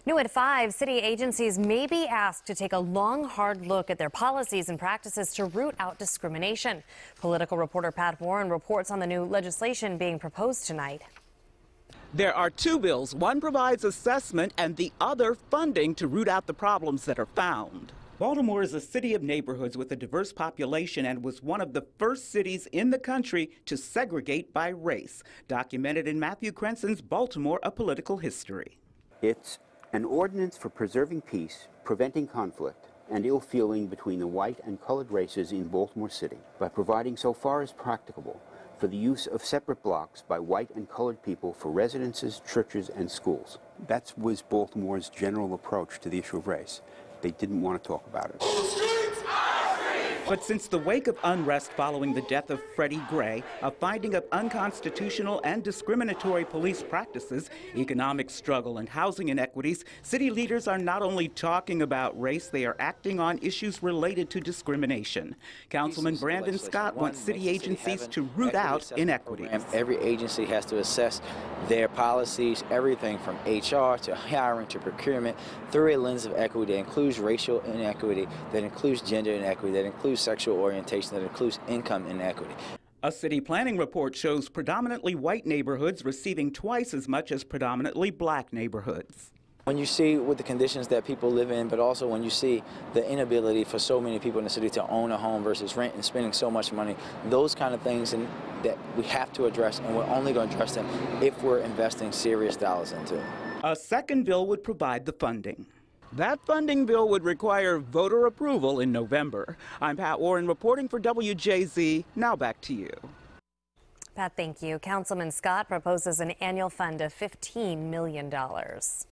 New at 5, city agencies may be asked to take a long, hard look at their policies and practices to root out discrimination. Political reporter Pat Warren reports on the new legislation being proposed tonight. There are two bills. One provides assessment and the other funding to root out the problems that are found. Baltimore is a city of neighborhoods with a diverse population and was one of the first cities in the country to segregate by race, documented in Matthew Crenson's Baltimore, A Political History. It's an ordinance for preserving peace, preventing conflict, and ill feeling between the white and colored races in Baltimore City by providing, so far as practicable, for the use of separate blocks by white and colored people for residences, churches, and schools. That was Baltimore's general approach to the issue of race. They didn't want to talk about it. But since the wake of unrest following the death of Freddie Gray, a finding of unconstitutional and discriminatory police practices, economic struggle, and housing inequities, city leaders are not only talking about race, they are acting on issues related to discrimination. Councilman Brandon Scott wants city agencies to root out inequities. Every agency has to assess their policies, everything from HR to hiring to procurement, through a lens of equity that includes racial inequity, that includes gender inequity, that includes sexual orientation, that includes income inequity. A city planning report shows predominantly white neighborhoods receiving twice as much as predominantly black neighborhoods. When you see what the conditions that people live in, but also when you see the inability for so many people in the city to own a home versus rent and spending so much money, those kind of things that we have to address, and we're only going to address them if we're investing serious dollars into it. A second bill would provide the funding. That funding bill would require voter approval in November. I'm Pat Warren reporting for WJZ. Now back to you. Pat, thank you. Councilman Scott proposes an annual fund of $15 million.